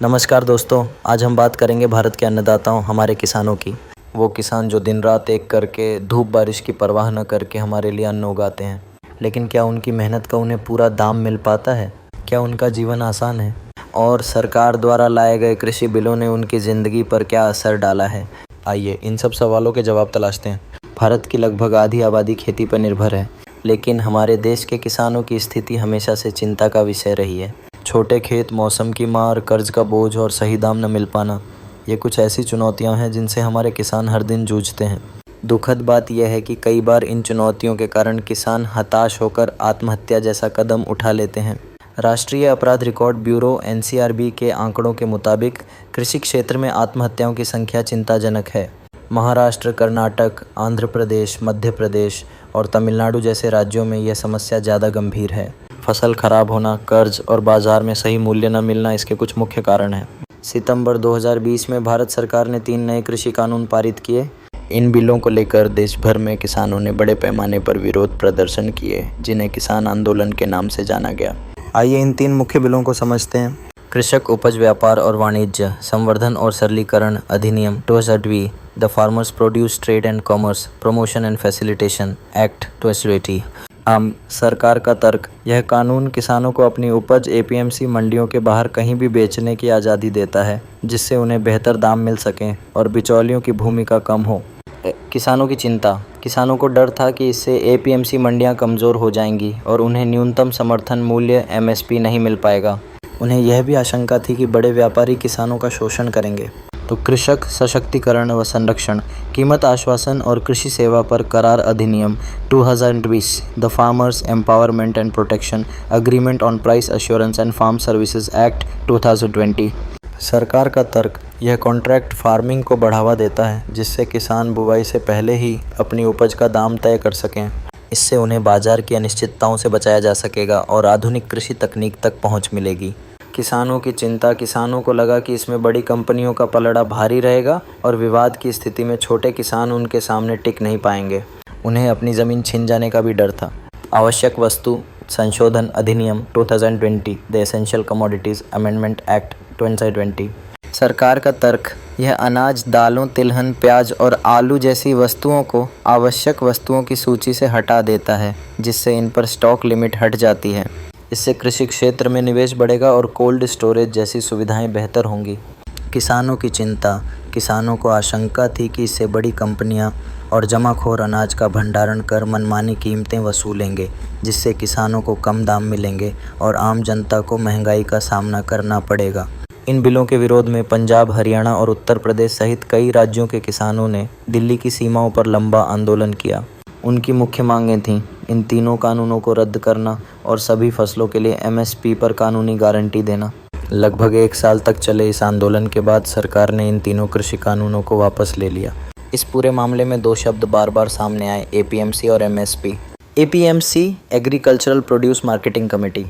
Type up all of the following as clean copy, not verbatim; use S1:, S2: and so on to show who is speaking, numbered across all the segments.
S1: नमस्कार दोस्तों, आज हम बात करेंगे भारत के अन्नदाताओं हमारे किसानों की। वो किसान जो दिन रात एक करके धूप बारिश की परवाह न करके हमारे लिए अन्न उगाते हैं। लेकिन क्या उनकी मेहनत का उन्हें पूरा दाम मिल पाता है? क्या उनका जीवन आसान है? और सरकार द्वारा लाए गए कृषि बिलों ने उनकी ज़िंदगी पर क्या असर डाला है? आइए इन सब सवालों के जवाब तलाशते हैं। भारत की लगभग आधी आबादी खेती पर निर्भर है, लेकिन हमारे देश के किसानों की स्थिति हमेशा से चिंता का विषय रही है। छोटे खेत, मौसम की मार, कर्ज का बोझ और सही दाम न मिल पाना, ये कुछ ऐसी चुनौतियां हैं जिनसे हमारे किसान हर दिन जूझते हैं। दुखद बात यह है कि कई बार इन चुनौतियों के कारण किसान हताश होकर आत्महत्या जैसा कदम उठा लेते हैं। राष्ट्रीय अपराध रिकॉर्ड ब्यूरो (NCRB) के आंकड़ों के मुताबिक कृषि क्षेत्र में आत्महत्याओं की संख्या चिंताजनक है। महाराष्ट्र, कर्नाटक, आंध्र प्रदेश, मध्य प्रदेश और तमिलनाडु जैसे राज्यों में यह समस्या ज़्यादा गंभीर है। फसल खराब होना, कर्ज और बाजार में सही मूल्य न मिलना इसके कुछ मुख्य कारण हैं। सितंबर 2020 में भारत सरकार ने 3 नए कृषि कानून पारित किए। इन बिलों को लेकर देश भर में किसानों ने बड़े पैमाने पर विरोध प्रदर्शन किए, जिन्हें किसान आंदोलन के नाम से जाना गया। आइए इन 3 मुख्य बिलों को समझते हैं। कृषक उपज व्यापार और वाणिज्य संवर्धन और सरलीकरण अधिनियम 2020, the farmers produce trade and commerce promotion and facilitation act 2020। सरकार का तर्क, यह कानून किसानों को अपनी उपज APMC मंडियों के बाहर कहीं भी बेचने की आज़ादी देता है, जिससे उन्हें बेहतर दाम मिल सकें और बिचौलियों की भूमिका कम हो। किसानों की चिंता, किसानों को डर था कि इससे APMC मंडियां कमज़ोर हो जाएंगी और उन्हें न्यूनतम समर्थन मूल्य MSP नहीं मिल पाएगा। उन्हें यह भी आशंका थी कि बड़े व्यापारी किसानों का शोषण करेंगे। तो कृषक सशक्तिकरण व संरक्षण, कीमत आश्वासन और कृषि सेवा पर करार अधिनियम 2020, the farmers empowerment and protection agreement on price assurance and farm services act 2020। सरकार का तर्क, यह कॉन्ट्रैक्ट फार्मिंग को बढ़ावा देता है, जिससे किसान बुवाई से पहले ही अपनी उपज का दाम तय कर सकें। इससे उन्हें बाजार की अनिश्चितताओं से बचाया जा सकेगा और आधुनिक कृषि तकनीक तक पहुंच मिलेगी। किसानों की चिंता, किसानों को लगा कि इसमें बड़ी कंपनियों का पलड़ा भारी रहेगा और विवाद की स्थिति में छोटे किसान उनके सामने टिक नहीं पाएंगे। उन्हें अपनी ज़मीन छिन जाने का भी डर था। आवश्यक वस्तु संशोधन अधिनियम 2020, the essential commodities amendment act 2020। सरकार का तर्क, यह अनाज, दालों, तिलहन, प्याज और आलू जैसी वस्तुओं को आवश्यक वस्तुओं की सूची से हटा देता है, जिससे इन पर स्टॉक लिमिट हट जाती है। इससे कृषि क्षेत्र में निवेश बढ़ेगा और कोल्ड स्टोरेज जैसी सुविधाएं बेहतर होंगी। किसानों की चिंता, किसानों को आशंका थी कि इससे बड़ी कंपनियां और जमाखोर अनाज का भंडारण कर मनमानी कीमतें वसूलेंगे, जिससे किसानों को कम दाम मिलेंगे और आम जनता को महंगाई का सामना करना पड़ेगा। इन बिलों के विरोध में पंजाब, हरियाणा और उत्तर प्रदेश सहित कई राज्यों के किसानों ने दिल्ली की सीमाओं पर लंबा आंदोलन किया। उनकी मुख्य मांगें थीं इन तीनों कानूनों को रद्द करना और सभी फसलों के लिए MSP पर कानूनी गारंटी देना। लगभग 1 साल तक चले इस आंदोलन के बाद सरकार ने इन तीनों कृषि कानूनों को वापस ले लिया। इस पूरे मामले में 2 शब्द बार बार सामने आए, APMC और MSP। APMC agricultural produce marketing committee,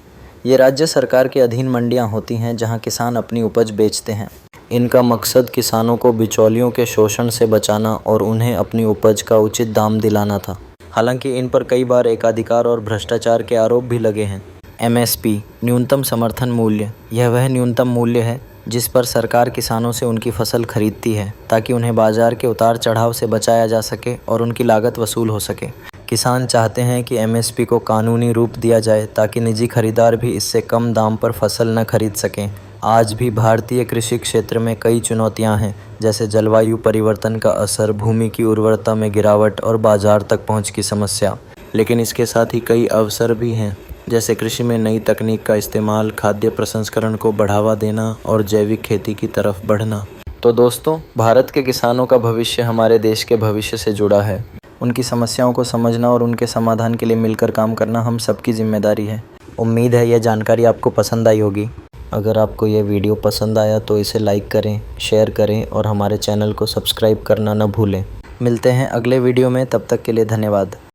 S1: ये राज्य सरकार के अधीन मंडियाँ होती हैं जहाँ किसान अपनी उपज बेचते हैं। इनका मकसद किसानों को बिचौलियों के शोषण से बचाना और उन्हें अपनी उपज का उचित दाम दिलाना था। हालांकि इन पर कई बार एकाधिकार और भ्रष्टाचार के आरोप भी लगे हैं। MSP न्यूनतम समर्थन मूल्य, यह वह न्यूनतम मूल्य है जिस पर सरकार किसानों से उनकी फसल खरीदती है, ताकि उन्हें बाजार के उतार चढ़ाव से बचाया जा सके और उनकी लागत वसूल हो सके। किसान चाहते हैं कि MSP को कानूनी रूप दिया जाए ताकि निजी खरीदार भी इससे कम दाम पर फसल न खरीद सकें। आज भी भारतीय कृषि क्षेत्र में कई चुनौतियां हैं, जैसे जलवायु परिवर्तन का असर, भूमि की उर्वरता में गिरावट और बाजार तक पहुंच की समस्या। लेकिन इसके साथ ही कई अवसर भी हैं, जैसे कृषि में नई तकनीक का इस्तेमाल, खाद्य प्रसंस्करण को बढ़ावा देना और जैविक खेती की तरफ बढ़ना। तो दोस्तों, भारत के किसानों का भविष्य हमारे देश के भविष्य से जुड़ा है। उनकी समस्याओं को समझना और उनके समाधान के लिए मिलकर काम करना हम सबकी जिम्मेदारी है। उम्मीद है यह जानकारी आपको पसंद आई होगी। अगर आपको यह वीडियो पसंद आया तो इसे लाइक करें, शेयर करें और हमारे चैनल को सब्सक्राइब करना न भूलें। मिलते हैं अगले वीडियो में, तब तक के लिए धन्यवाद।